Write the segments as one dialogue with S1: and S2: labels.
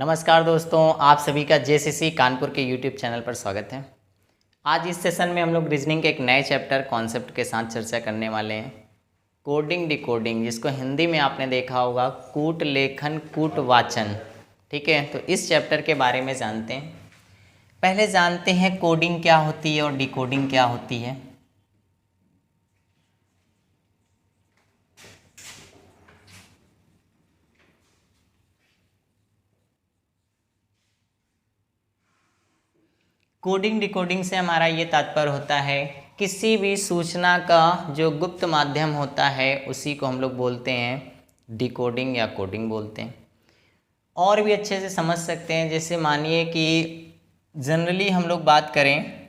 S1: नमस्कार दोस्तों, आप सभी का जेसीसी कानपुर के यूट्यूब चैनल पर स्वागत है। आज इस सेशन में हम लोग रीजनिंग के एक नए चैप्टर कॉन्सेप्ट के साथ चर्चा करने वाले हैं। कोडिंग डिकोडिंग, जिसको हिंदी में आपने देखा होगा कूट लेखन कूट वाचन। ठीक है, तो इस चैप्टर के बारे में जानते हैं। पहले जानते हैं कोडिंग क्या होती है और डिकोडिंग क्या होती है। कोडिंग डिकोडिंग से हमारा ये तात्पर्य होता है किसी भी सूचना का जो गुप्त माध्यम होता है उसी को हम लोग बोलते हैं डिकोडिंग या कोडिंग बोलते हैं। और भी अच्छे से समझ सकते हैं, जैसे मानिए कि जनरली हम लोग बात करें,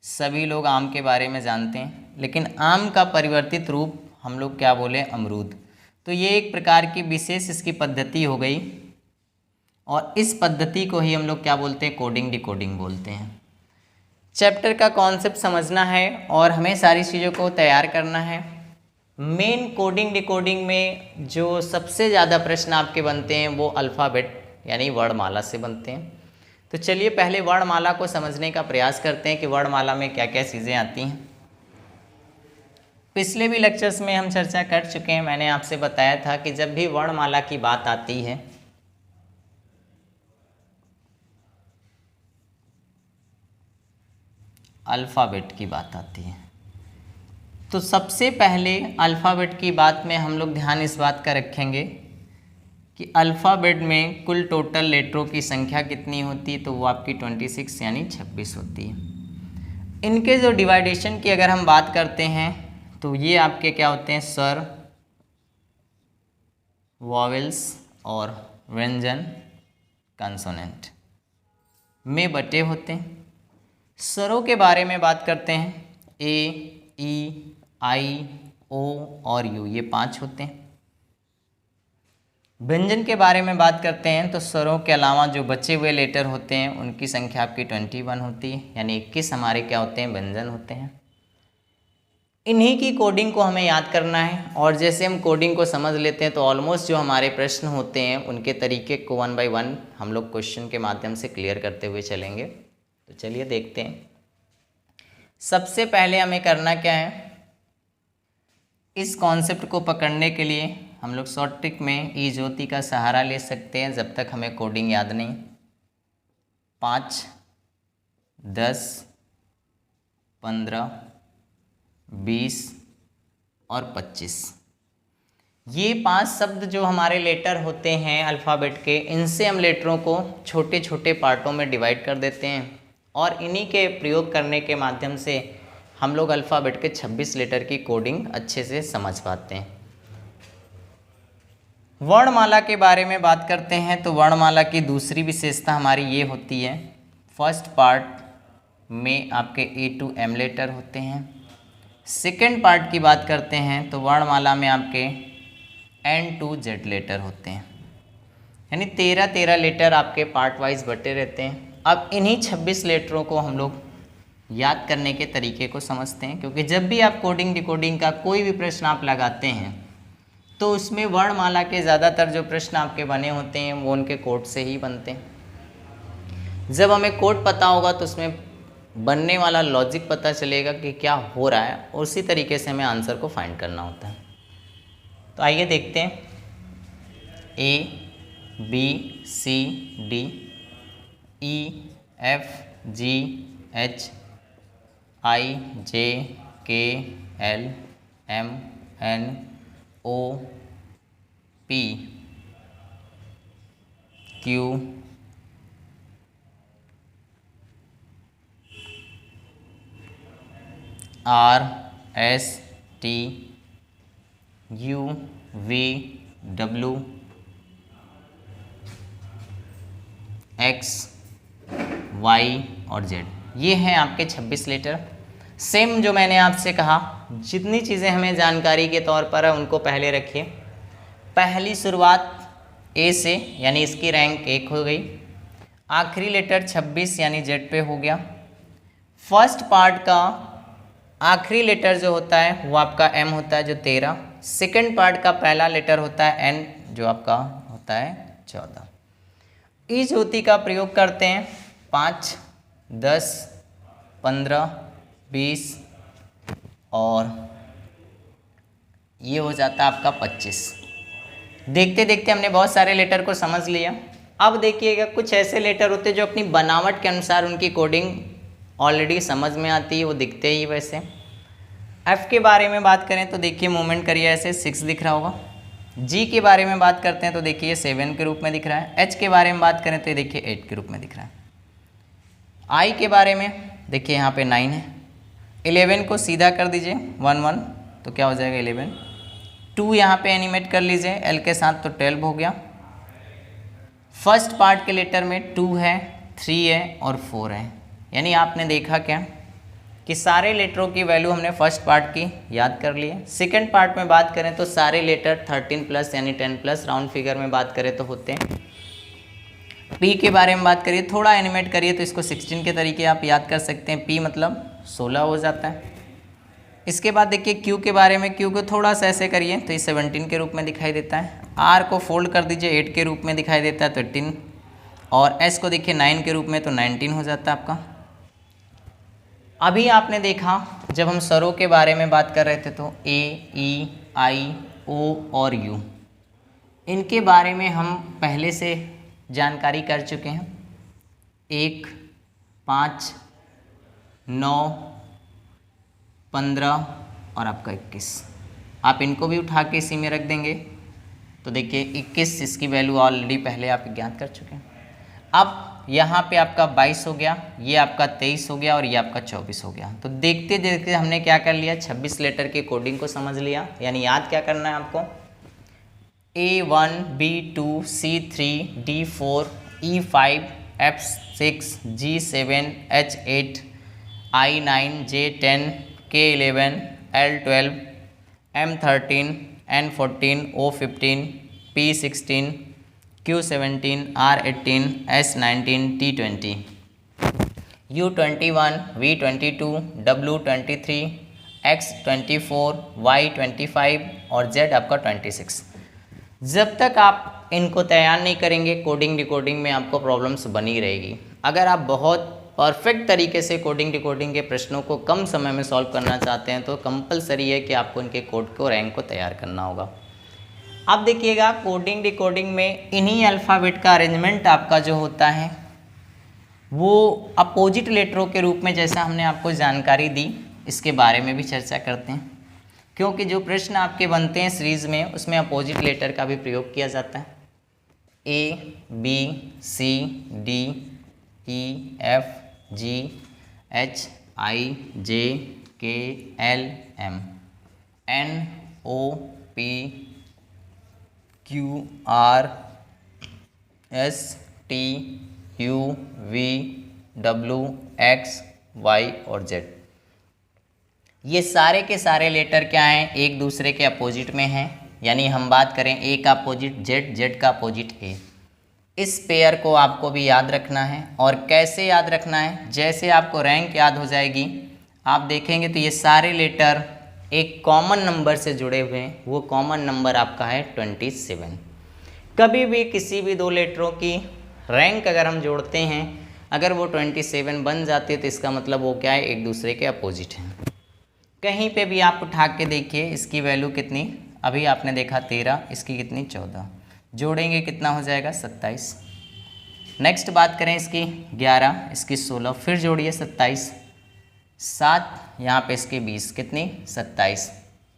S1: सभी लोग आम के बारे में जानते हैं, लेकिन आम का परिवर्तित रूप हम लोग क्या बोले, अमरूद। तो ये एक प्रकार की विशेष इसकी पद्धति हो गई और इस पद्धति को ही हम लोग क्या बोलते हैं, कोडिंग डिकोडिंग बोलते हैं। चैप्टर का कॉन्सेप्ट समझना है और हमें सारी चीज़ों को तैयार करना है। मेन कोडिंग डिकोडिंग में जो सबसे ज़्यादा प्रश्न आपके बनते हैं वो अल्फ़ाबेट यानी वर्णमाला से बनते हैं। तो चलिए पहले वर्णमाला को समझने का प्रयास करते हैं कि वर्णमाला में क्या क्या चीज़ें आती हैं। पिछले भी लेक्चर्स में हम चर्चा कर चुके हैं। मैंने आपसे बताया था कि जब भी वर्णमाला की बात आती है अल्फ़ाबेट की बात आती है, तो सबसे पहले अल्फ़ाबेट की बात में हम लोग ध्यान इस बात का रखेंगे कि अल्फ़ाबेट में कुल टोटल लेटरों की संख्या कितनी होती है, तो वो आपकी 26 यानी 26 होती है। इनके जो डिवाइडेशन की अगर हम बात करते हैं तो ये आपके क्या होते हैं, स्वर, वॉवेल्स और व्यंजन कंसोनेंट में बटे होते हैं। स्वरों के बारे में बात करते हैं, ए, ई, आई, ओ और यू, ये 5 होते हैं। व्यंजन के बारे में बात करते हैं तो स्वरों के अलावा जो बचे हुए लेटर होते हैं उनकी संख्या आपकी 21 होती है, यानी 21 हमारे क्या होते हैं, व्यंजन होते हैं। इन्हीं की कोडिंग को हमें याद करना है और जैसे हम कोडिंग को समझ लेते हैं तो ऑलमोस्ट जो हमारे प्रश्न होते हैं उनके तरीके को 1 बाय 1 हम लोग क्वेश्चन के माध्यम से क्लियर करते हुए चलेंगे। तो चलिए देखते हैं। सबसे पहले हमें करना क्या है, इस कॉन्सेप्ट को पकड़ने के लिए हम लोग शॉर्ट ट्रिक में ई ज्योति का सहारा ले सकते हैं जब तक हमें कोडिंग याद नहीं। 5, 10, 15, 20 और 25, ये 5 शब्द जो हमारे लेटर होते हैं अल्फ़ाबेट के, इनसे हम लेटरों को छोटे छोटे पार्टों में डिवाइड कर देते हैं और इन्हीं के प्रयोग करने के माध्यम से हम लोग अल्फ़ाबेट के 26 लेटर की कोडिंग अच्छे से समझ पाते हैं। वर्णमाला के बारे में बात करते हैं तो वर्णमाला की दूसरी विशेषता हमारी ये होती है, फर्स्ट पार्ट में आपके ए टू एम लेटर होते हैं। सेकेंड पार्ट की बात करते हैं तो वर्णमाला में आपके एन टू जेड लेटर होते हैं, यानी 13 लेटर आपके पार्ट वाइज बटे रहते हैं। अब इन्हीं 26 लेटरों को हम लोग याद करने के तरीके को समझते हैं, क्योंकि जब भी आप कोडिंग डिकोडिंग का कोई भी प्रश्न आप लगाते हैं तो उसमें वर्णमाला के ज़्यादातर जो प्रश्न आपके बने होते हैं वो उनके कोड से ही बनते हैं। जब हमें कोड पता होगा तो उसमें बनने वाला लॉजिक पता चलेगा कि क्या हो रहा है, और उसी तरीके से हमें आंसर को फाइंड करना होता है। तो आइए देखते हैं, A, B, C, D, E, F, G, H, I, J, K, L, M, N, O, P, Q, R, S, T, U, V, W, X, Y और जेड, ये हैं आपके 26 लेटर। सेम जो मैंने आपसे कहा, जितनी चीज़ें हमें जानकारी के तौर पर है उनको पहले रखिए। पहली शुरुआत ए से, यानी इसकी रैंक 1 हो गई। आखिरी लेटर 26 यानी जेड पे हो गया। फर्स्ट पार्ट का आखिरी लेटर जो होता है वो आपका एम होता है जो 13। सेकेंड पार्ट का पहला लेटर होता है एन जो आपका होता है 14। ई ज्योति का प्रयोग करते हैं 5, 10, 15, 20 और ये हो जाता है आपका 25। देखते देखते हमने बहुत सारे लेटर को समझ लिया। अब देखिएगा कुछ ऐसे लेटर होते हैं जो अपनी बनावट के अनुसार उनकी कोडिंग ऑलरेडी समझ में आती है, वो दिखते ही वैसे। एफ के बारे में बात करें तो देखिए मूवमेंट करिए ऐसे 6 दिख रहा होगा। जी के बारे में बात करते हैं तो देखिए ये 7 के रूप में दिख रहा है। एच के बारे में बात करें तो ये देखिए 8 के रूप में दिख रहा है। आई के बारे में देखिए यहाँ पे 9 है। 11 को सीधा कर दीजिए 1 1 तो क्या हो जाएगा 11। 2 यहाँ पे एनिमेट कर लीजिए एल के साथ तो 12 हो गया। फर्स्ट पार्ट के लेटर में 2 है, 3 है और 4 है। यानी आपने देखा क्या कि सारे लेटरों की वैल्यू हमने फर्स्ट पार्ट की याद कर ली है। सेकेंड पार्ट में बात करें तो सारे लेटर 13+ यानी 10+ राउंड फिगर में बात करें तो होते हैं। पी के बारे में बात करिए, थोड़ा एनिमेट करिए तो इसको 16 के तरीके आप याद कर सकते हैं। पी मतलब 16 हो जाता है। इसके बाद देखिए क्यू के बारे में, क्यू को थोड़ा सा ऐसे करिए तो ये 17 के रूप में दिखाई देता है। आर को फोल्ड कर दीजिए 8 के रूप में दिखाई देता है तो 18 और एस को देखिए 9 के रूप में तो 19 हो जाता है आपका। अभी आपने देखा जब हम स्वरों के बारे में बात कर रहे थे तो ए, ई, आई, ओ और यू, इनके बारे में हम पहले से जानकारी कर चुके हैं। 1, 5, 9, 15 और आपका 21। आप इनको भी उठा के इसी में रख देंगे तो देखिए 21 इसकी वैल्यू ऑलरेडी पहले आप ज्ञात कर चुके हैं। अब यहाँ पे आपका 22 हो गया, ये आपका 23 हो गया और ये आपका 24 हो गया। तो देखते देखते हमने क्या कर लिया, 26 लेटर की कोडिंग को समझ लिया। यानी याद क्या करना है आपको, A1, B2, C3, D4, E5, F6, G7, H8, I9, J10, K11, L12, M13, N14, O15, P16, Q17, R18, S19, T20, U21, V22, W23, X24, Y25 और Z आपका 26। जब तक आप इनको तैयार नहीं करेंगे कोडिंग डिकोडिंग में आपको प्रॉब्लम्स बनी रहेगी। अगर आप बहुत परफेक्ट तरीके से कोडिंग डिकोडिंग के प्रश्नों को कम समय में सॉल्व करना चाहते हैं तो कंपलसरी है कि आपको इनके कोड को रैंक को तैयार करना होगा। अब देखिएगा कोडिंग डिकोडिंग में इन्हीं अल्फ़ाबेट का अरेंजमेंट आपका जो होता है वो अपोजिट लेटरों के रूप में, जैसा हमने आपको जानकारी दी, इसके बारे में भी चर्चा करते हैं। क्योंकि जो प्रश्न आपके बनते हैं सीरीज़ में उसमें अपोजिट लेटर का भी प्रयोग किया जाता है। A, B, C, D, E, F, G, H, I, J, K, L, M, N, O, P, Q, R, S, T, U, V, W, X, Y और Z। ये सारे के सारे लेटर क्या हैं, एक दूसरे के अपोजिट में हैं। यानी हम बात करें A का अपोजिट Z, Z का अपोजिट A। इस पेयर को आपको भी याद रखना है। और कैसे याद रखना है, जैसे आपको रैंक याद हो जाएगी आप देखेंगे तो ये सारे लेटर एक कॉमन नंबर से जुड़े हुए हैं। वो कॉमन नंबर आपका है 27। कभी भी किसी भी दो लेटरों की रैंक अगर हम जोड़ते हैं, अगर वो 27 बन जाती है तो इसका मतलब वो क्या है, एक दूसरे के अपोजिट हैं। कहीं पे भी आप उठा के देखिए इसकी वैल्यू कितनी, अभी आपने देखा 13, इसकी कितनी 14, जोड़ेंगे कितना हो जाएगा 27। नेक्स्ट बात करें इसकी 11, इसकी 16, फिर जोड़िए 27, 7 यहाँ पे इसकी 20, कितनी 27,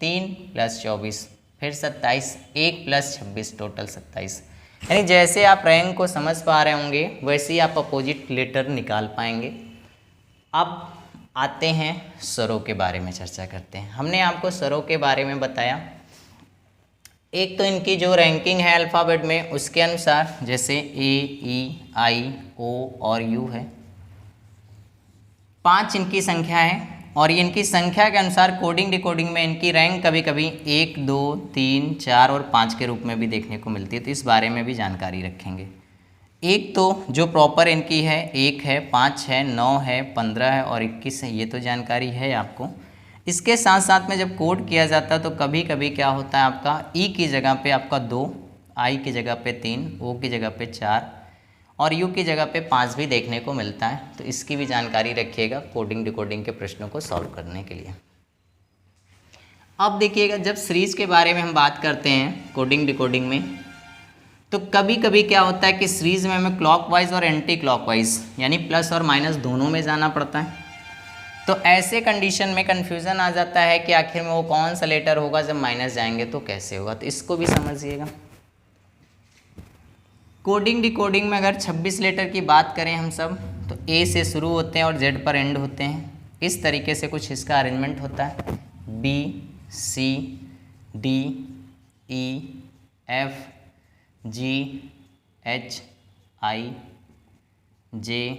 S1: 3 + 24 फिर 27, 1 + 26 टोटल 27। यानी जैसे आप रैंक को समझ पा रहे होंगे वैसे ही आप अपोजिट लेटर निकाल पाएंगे। अब आते हैं स्वरों के बारे में चर्चा करते हैं। हमने आपको स्वरों के बारे में बताया, एक तो इनकी जो रैंकिंग है अल्फ़ाबेट में उसके अनुसार, जैसे A, E, I, O और U है, 5 इनकी संख्या है और ये इनकी संख्या के अनुसार कोडिंग डिकोडिंग में इनकी रैंक कभी कभी 1, 2, 3, 4 और 5 के रूप में भी देखने को मिलती है। तो इस बारे में भी जानकारी रखेंगे। एक तो जो प्रॉपर इनकी है 1 है, 5 है, 9 है, 15 है और 21 है, ये तो जानकारी है आपको। इसके साथ साथ में जब कोड किया जाता है तो कभी कभी क्या होता है, आपका ई की जगह पे आपका 2, आई की जगह पे 3, ओ की जगह पे 4 और यू की जगह पे 5 भी देखने को मिलता है, तो इसकी भी जानकारी रखिएगा कोडिंग डिकोडिंग के प्रश्नों को सॉल्व करने के लिए। अब देखिएगा, जब सीरीज के बारे में हम बात करते हैं कोडिंग डिकोडिंग में, तो कभी कभी क्या होता है कि सीरीज में हमें क्लॉकवाइज और एंटी क्लॉकवाइज यानी प्लस और माइनस दोनों में जाना पड़ता है। तो ऐसे कंडीशन में कन्फ्यूज़न आ जाता है कि आखिर में वो कौन सा लेटर होगा, जब माइनस जाएंगे तो कैसे होगा, तो इसको भी समझिएगा। कोडिंग डिकोडिंग में अगर 26 लेटर की बात करें हम सब, तो ए से शुरू होते हैं और जेड पर एंड होते हैं। इस तरीके से कुछ इसका अरेंजमेंट होता है, B C D E F G H I J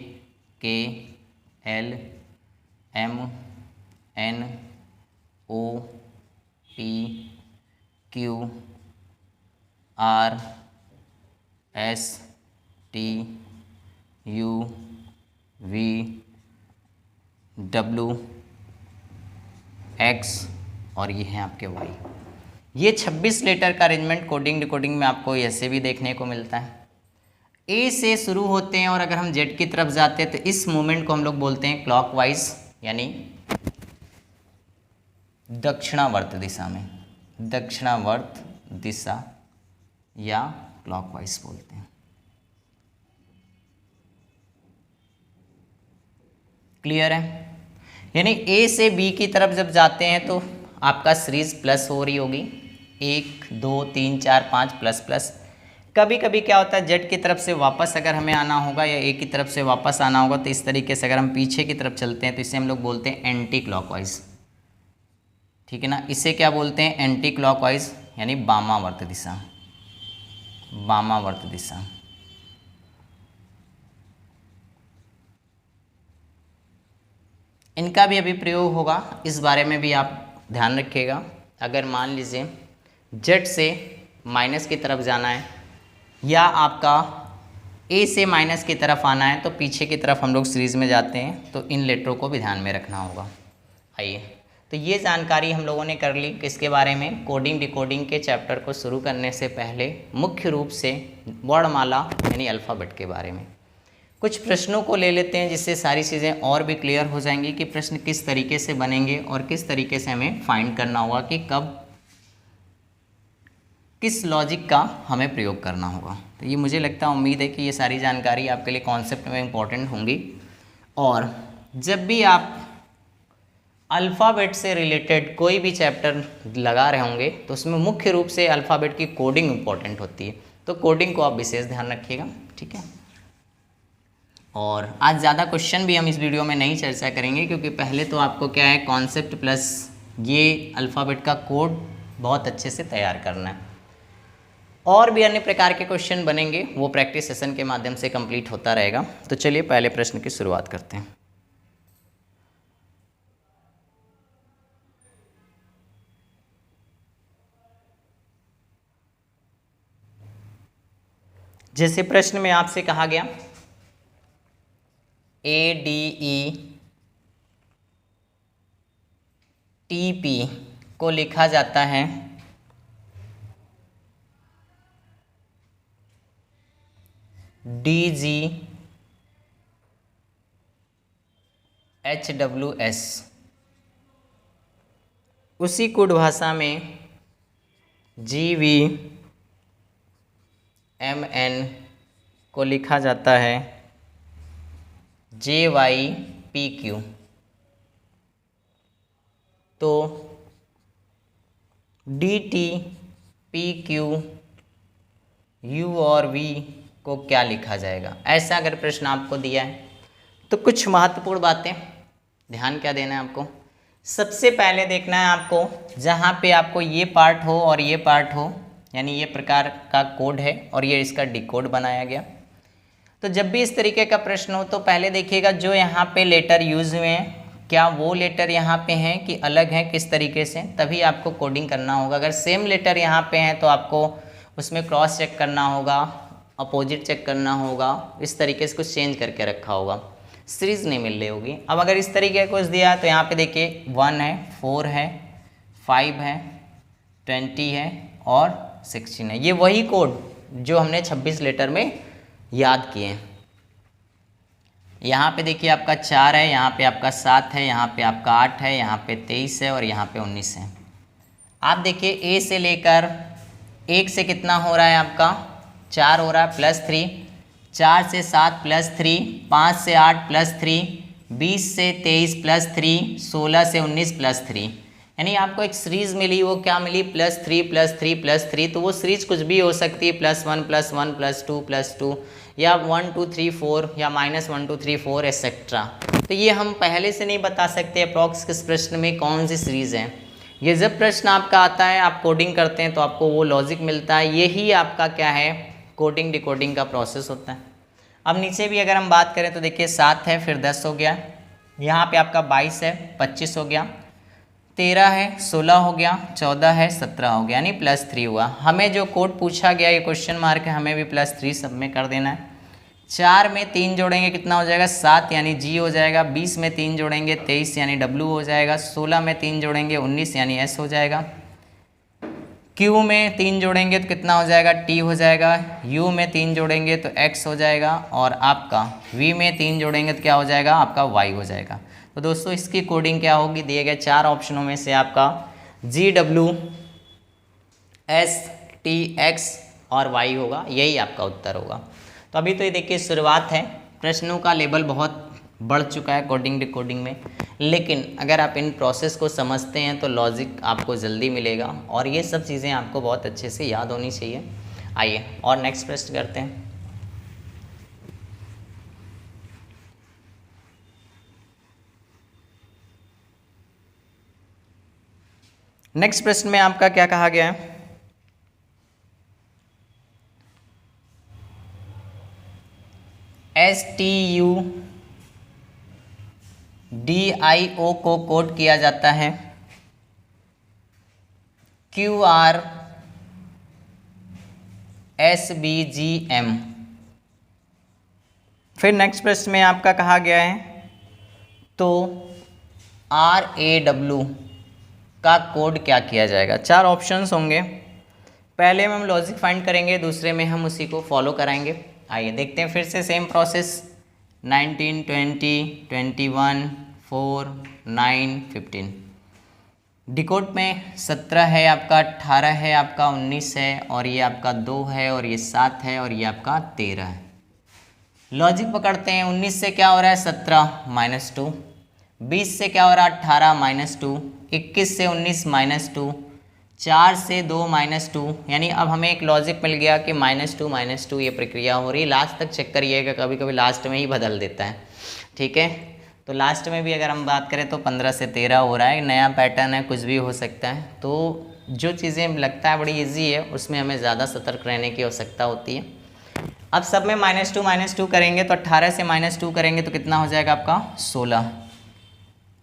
S1: K L M N O P Q R S T U V W X और ये हैं आपके वाई। ये 26 लेटर का अरेंजमेंट कोडिंग डिकोडिंग में आपको ऐसे भी देखने को मिलता है। ए से शुरू होते हैं और अगर हम जेड की तरफ जाते हैं तो इस मूवमेंट को हम लोग बोलते हैं क्लॉकवाइज यानी दक्षिणावर्त दिशा में, दक्षिणावर्त दिशा या क्लॉकवाइज बोलते हैं। क्लियर है? यानी ए से बी की तरफ जब जाते हैं तो आपका सीरीज प्लस हो रही होगी, 1 2 3 4 5 प्लस प्लस। कभी कभी क्या होता है, जेड की तरफ से वापस अगर हमें आना होगा या ए की तरफ से वापस आना होगा, तो इस तरीके से अगर हम पीछे की तरफ चलते हैं तो इसे हम लोग बोलते हैं एंटी क्लॉकवाइज। ठीक है ना, इसे क्या बोलते हैं? एंटी क्लॉकवाइज यानी वामावर्त दिशा, वामावर्त दिशा। इनका भी अभी प्रयोग होगा, इस बारे में भी आप ध्यान रखिएगा। अगर मान लीजिए जेड से माइनस की तरफ जाना है या आपका ए से माइनस की तरफ आना है, तो पीछे की तरफ हम लोग सीरीज में जाते हैं, तो इन लेटरों को भी ध्यान में रखना होगा। आइए, तो ये जानकारी हम लोगों ने कर ली किसके बारे में? कोडिंग डिकोडिंग के चैप्टर को शुरू करने से पहले मुख्य रूप से वर्णमाला यानी अल्फ़ाबेट के बारे में। कुछ प्रश्नों को ले लेते हैं जिससे सारी चीज़ें और भी क्लियर हो जाएंगी कि प्रश्न किस तरीके से बनेंगे और किस तरीके से हमें फाइंड करना होगा कि कब किस लॉजिक का हमें प्रयोग करना होगा। तो ये मुझे लगता है, उम्मीद है कि ये सारी जानकारी आपके लिए कॉन्सेप्ट में इम्पॉर्टेंट होंगी। और जब भी आप अल्फ़ाबेट से रिलेटेड कोई भी चैप्टर लगा रहे होंगे तो उसमें मुख्य रूप से अल्फ़ाबेट की कोडिंग इम्पॉर्टेंट होती है, तो कोडिंग को आप विशेष ध्यान रखिएगा। ठीक है, और आज ज़्यादा क्वेश्चन भी हम इस वीडियो में नहीं चर्चा करेंगे, क्योंकि पहले तो आपको क्या है, कॉन्सेप्ट प्लस ये अल्फ़ाबेट का कोड बहुत अच्छे से तैयार करना है। और भी अन्य प्रकार के क्वेश्चन बनेंगे, वो प्रैक्टिस सेशन के माध्यम से कंप्लीट होता रहेगा। तो चलिए पहले प्रश्न की शुरुआत करते हैं। जैसे प्रश्न में आपसे कहा गया ADE TP को लिखा जाता है DGHWS, उसी कोड भाषा में GVMN को लिखा जाता है JYPQ। तो DT PQ U और V को क्या लिखा जाएगा? ऐसा अगर प्रश्न आपको दिया है तो कुछ महत्वपूर्ण बातें ध्यान क्या देना है आपको। सबसे पहले देखना है आपको, जहाँ पे आपको ये पार्ट हो और ये पार्ट हो, यानी ये प्रकार का कोड है और ये इसका डिकोड बनाया गया। तो जब भी इस तरीके का प्रश्न हो तो पहले देखिएगा जो यहाँ पे लेटर यूज़ हुए हैं, क्या वो लेटर यहाँ पे हैं कि अलग हैं, किस तरीके से, तभी आपको कोडिंग करना होगा। अगर सेम लेटर यहाँ पे हैं तो आपको उसमें क्रॉस चेक करना होगा, अपोजिट चेक करना होगा, इस तरीके से कुछ चेंज करके रखा होगा, सीरीज नहीं मिल रही होगी। अब अगर इस तरीके का कुछ दिया है तो यहाँ पे देखिए 1 है, 4 है, 5 है, 20 है और 16 है। ये वही कोड जो हमने 26 लेटर में याद किए। यहाँ पे देखिए आपका 4 है, यहाँ पे आपका 7 है, यहाँ पे आपका 8 है, यहाँ पे 23 है और यहाँ पे 19 है। आप देखिए ए से लेकर 1 से कितना हो रहा है आपका 4 हो रहा है प्लस 3, 4 से 7 प्लस 3, 5 से 8 प्लस 3, 20 से 23 प्लस 3, 16 से 19 प्लस 3, यानी आपको एक सीरीज मिली। वो क्या मिली? +3 +3 +3। तो वो सीरीज कुछ भी हो सकती है, +1 +1 +2 +2 या 1 2 3 4 या -1 2 3 4 एक्सेट्रा। तो ये हम पहले से नहीं बता सकते अप्रॉक्स किस प्रश्न में कौन सी सीरीज़ है। ये जब प्रश्न आपका आता है, आप कोडिंग करते हैं तो आपको वो लॉजिक मिलता है। यही आपका क्या है, कोडिंग डिकोडिंग का प्रोसेस होता है। अब नीचे भी अगर हम बात करें तो देखिए 7 है, फिर 10 हो गया, यहाँ पे आपका 22 है, 25 हो गया, 13 है, 16 हो गया, 14 है, 17 हो गया, यानी +3 हुआ। हमें जो कोड पूछा गया, ये क्वेश्चन मार्क है, हमें भी +3 सब में कर देना है। 4 में 3 जोड़ेंगे कितना हो जाएगा? 7 यानी जी हो जाएगा। 20 में 3 जोड़ेंगे 23 यानी डब्ल्यू हो जाएगा। 16 में 3 जोड़ेंगे 19 यानी एस हो जाएगा। क्यू में 3 जोड़ेंगे तो कितना हो जाएगा? टी हो जाएगा। यू में 3 जोड़ेंगे तो एक्स हो जाएगा और आपका वी में 3 जोड़ेंगे तो क्या हो जाएगा? आपका वाई हो जाएगा। तो दोस्तों इसकी कोडिंग क्या होगी? दिए गए 4 ऑप्शनों में से आपका जी डब्ल्यू एस टी एक्स और वाई होगा, यही आपका उत्तर होगा। तो अभी तो ये देखिए शुरुआत है, प्रश्नों का लेवल बहुत बढ़ चुका है कोडिंग डिकोडिंग में, लेकिन अगर आप इन प्रोसेस को समझते हैं तो लॉजिक आपको जल्दी मिलेगा और ये सब चीज़ें आपको बहुत अच्छे से याद होनी चाहिए। आइए और नेक्स्ट प्रश्न करते हैं। नेक्स्ट प्रश्न में आपका क्या कहा गया है? STUDIO को कोड किया जाता है QRSBGM। फिर नेक्स्ट प्रश्न में आपका कहा गया है तो RAW का कोड क्या किया जाएगा? 4 ऑप्शंस होंगे, पहले में हम लॉजिक फाइंड करेंगे, दूसरे में हम उसी को फॉलो कराएंगे। आइए देखते हैं फिर से सेम प्रोसेस। 19 20 21 4 9 15। डिकोड में 17 है आपका, 18 है आपका, 19 है और ये आपका 2 है और ये 7 है और ये आपका 13 है। लॉजिक पकड़ते हैं। 19 से क्या हो रहा है? 17 -2। 20 से क्या हो रहा है? 18 -2। 21 से 19 -2। 4 से 2 -2, यानी अब हमें एक लॉजिक मिल गया कि -2 ये प्रक्रिया हो रही है। लास्ट तक चेक करिएगा, कभी कभी लास्ट में ही बदल देता है, ठीक है। तो लास्ट में भी अगर हम बात करें तो 15 से 13 हो रहा है, नया पैटर्न है, कुछ भी हो सकता है। तो जो चीज़ें लगता है बड़ी ईजी है उसमें हमें ज़्यादा सतर्क रहने की आवश्यकता होती है। अब सब में -2 करेंगे तो 18 से -2 करेंगे तो कितना हो जाएगा आपका? 16।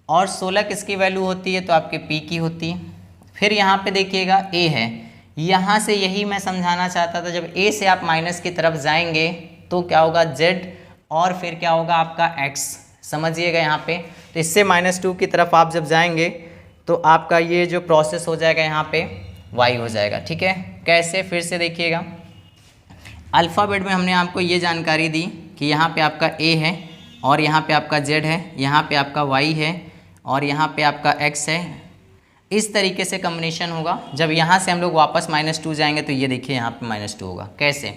S1: और 16 किसकी वैल्यू होती है? तो आपके पी की होती है। फिर यहाँ पे देखिएगा ए है, यहाँ से यही मैं समझाना चाहता था, जब ए से आप माइनस की तरफ जाएंगे तो क्या होगा? जेड और फिर क्या होगा? आपका एक्स। समझिएगा यहाँ पे, तो इससे -2 की तरफ आप जब जाएंगे तो आपका ये जो प्रोसेस हो जाएगा यहाँ पे वाई हो जाएगा, ठीक है। कैसे? फिर से देखिएगा, अल्फ़ाबेट में हमने आपको ये जानकारी दी कि यहाँ पे आपका ए है और यहाँ पे आपका जेड है, यहाँ पे आपका वाई है और यहाँ पे आपका एक्स है। इस तरीके से कम्बिनेशन होगा। जब यहाँ से हम लोग वापस -2 जाएंगे तो ये देखिए यहाँ पे -2 होगा। कैसे?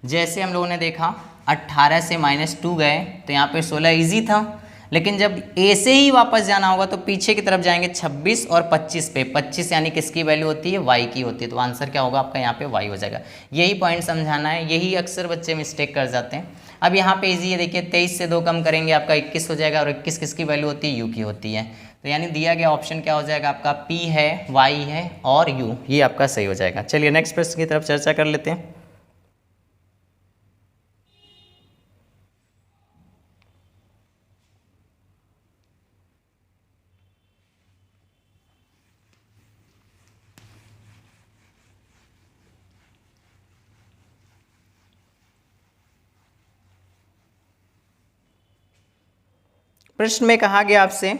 S1: जैसे हम लोगों ने देखा 18 से -2 गए तो यहाँ पे 16 इजी था, लेकिन जब ए से ही वापस जाना होगा तो पीछे की तरफ जाएंगे 26 और 25 पे। 25 यानी किसकी वैल्यू होती है? वाई की होती है। तो आंसर क्या होगा आपका? यहाँ पे वाई हो जाएगा। यही पॉइंट समझाना है, यही अक्सर बच्चे मिस्टेक कर जाते हैं। अब यहाँ पे इजी है, देखिए 23 से 2 कम करेंगे आपका 21 हो जाएगा और 21 किसकी वैल्यू होती है? यू की होती है। तो यानी दिया गया ऑप्शन क्या हो जाएगा आपका? पी है, वाई है और यू, ये आपका सही हो जाएगा। चलिए नेक्स्ट प्रश्न की तरफ चर्चा कर लेते हैं। प्रश्न में कहा गया आपसे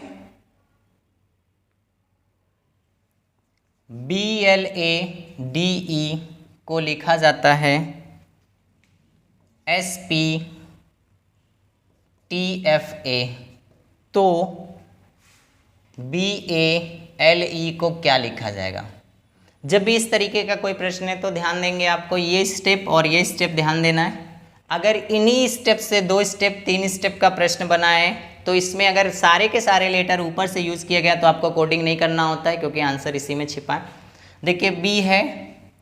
S1: BLADE को लिखा जाता है SPTFA, तो BALE को क्या लिखा जाएगा? जब भी इस तरीके का कोई प्रश्न है तो ध्यान देंगे आपको ये स्टेप और ये स्टेप ध्यान देना है। अगर इन्हीं स्टेप से 2 स्टेप 3 स्टेप का प्रश्न बना है तो इसमें अगर सारे के सारे लेटर ऊपर से यूज़ किया गया तो आपको कोडिंग नहीं करना होता है, क्योंकि आंसर इसी में छिपा है। देखिए B है,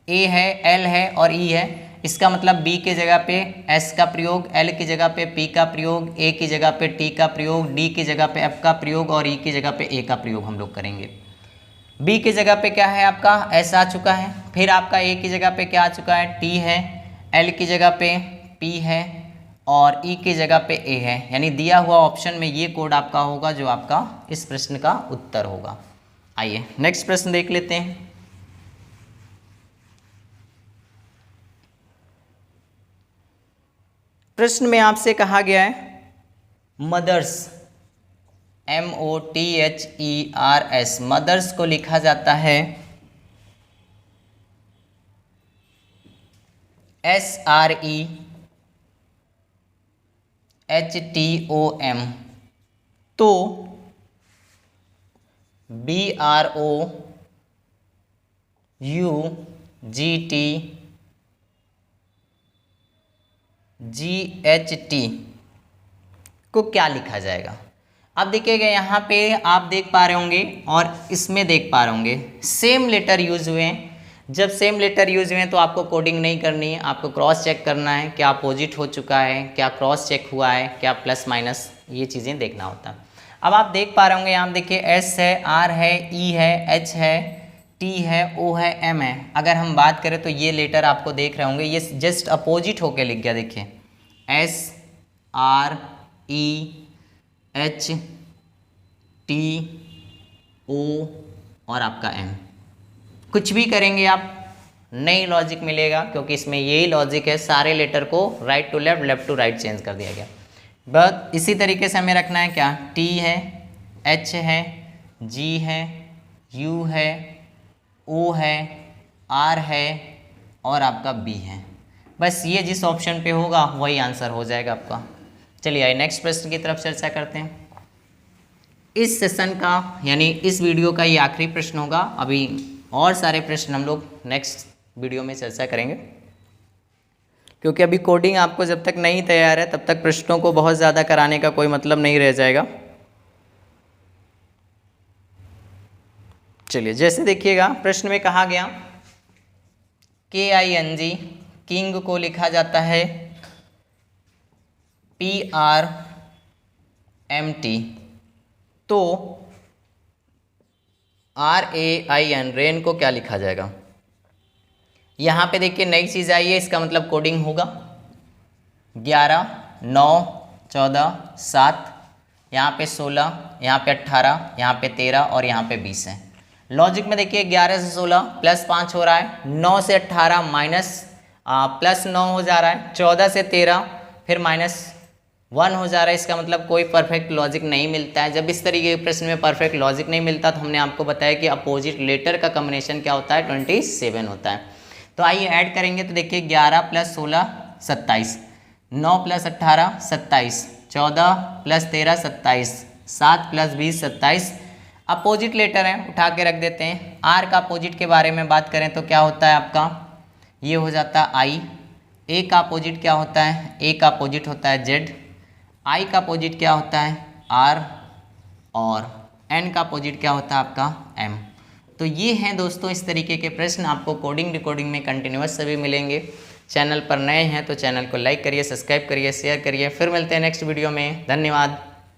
S1: A है, L है और E है। इसका मतलब B की जगह पे S का प्रयोग, L की जगह पे P का प्रयोग, A की जगह पे T का प्रयोग, D की जगह पे F का प्रयोग और E की जगह पे A का प्रयोग हम लोग करेंगे। B की जगह पे क्या है आपका S आ चुका है, फिर आपका A की जगह पे क्या आ चुका है T है, L की जगह पे P है और E की जगह पे A है। यानी दिया हुआ ऑप्शन में ये कोड आपका होगा जो आपका इस प्रश्न का उत्तर होगा। आइए नेक्स्ट प्रश्न देख लेते हैं। प्रश्न में आपसे कहा गया है मदर्स, MOTHERS, मदर्स को लिखा जाता है SREHTOM, तो BROUGTGHT को क्या लिखा जाएगा? अब देखिएगा यहाँ पे आप देख पा रहे होंगे और इसमें देख पा रहे होंगे सेम लेटर यूज हुए हैं। जब सेम लेटर यूज हुए हैं तो आपको कोडिंग नहीं करनी है, आपको क्रॉस चेक करना है क्या अपोजिट हो चुका है, क्या क्रॉस चेक हुआ है, क्या प्लस माइनस, ये चीज़ें देखना होता है। अब आप देख पा रहे होंगे यहाँ देखिए S है, R है, E है, H है, T है, O है, M है। अगर हम बात करें तो ये लेटर आपको देख रहे होंगे ये जस्ट अपोजिट होके लिख गया। देखिए S R E H T O और आपका M। कुछ भी करेंगे आप नई लॉजिक मिलेगा, क्योंकि इसमें यही लॉजिक है, सारे लेटर को right to left, left to right change कर दिया गया। बस इसी तरीके से हमें रखना है क्या, T है, H है, G है, U है, O है, R है और आपका B है। बस ये जिस ऑप्शन पे होगा वही आंसर हो जाएगा आपका। चलिए आइए नेक्स्ट प्रश्न की तरफ चर्चा करते हैं। इस सेशन का यानी इस वीडियो का ये आखिरी प्रश्न होगा। अभी और सारे प्रश्न हम लोग नेक्स्ट वीडियो में चर्चा करेंगे, क्योंकि अभी कोडिंग आपको जब तक नहीं तैयार है तब तक प्रश्नों को बहुत ज़्यादा कराने का कोई मतलब नहीं रह जाएगा। चलिए जैसे देखिएगा प्रश्न में कहा गया KING, किंग को लिखा जाता है PRMT, तो RAIN, रेन को क्या लिखा जाएगा? यहाँ पे देखिए नई चीज़ आई है, इसका मतलब कोडिंग होगा 11, 9, 14, 7, यहाँ पे 16, यहाँ पे 18, यहाँ पे 13 और यहाँ पे 20 है। लॉजिक में देखिए 11 से 16 प्लस 5 हो रहा है, 9 से 18 माइनस प्लस 9 हो जा रहा है, 14 से 13 फिर माइनस 1 हो जा रहा है। इसका मतलब कोई परफेक्ट लॉजिक नहीं मिलता है। जब इस तरीके के प्रश्न में परफेक्ट लॉजिक नहीं मिलता तो हमने आपको बताया कि अपोजिट लेटर का कॉम्बिनेशन क्या होता है, 27 होता है। तो आइए ऐड करेंगे तो देखिए 11 + 16 27, 9 + 18 27, 14 + 13 27, 7 + 20 27। अपोजिट लेटर है, उठा के रख देते हैं। आर का अपोजिट के बारे में बात करें तो क्या होता है आपका, ये हो जाता है आई। ए का अपोजिट क्या होता है, ए का अपोजिट होता है जेड। आई का अपोजिट क्या होता है, आर। और एन का अपोजिट क्या होता है आपका, एम। तो ये हैं दोस्तों इस तरीके के प्रश्न आपको कोडिंग डिकोडिंग में कंटिन्यूस सभी मिलेंगे। चैनल पर नए हैं तो चैनल को लाइक करिए, सब्सक्राइब करिए, शेयर करिए। फिर मिलते हैं नेक्स्ट वीडियो में। धन्यवाद।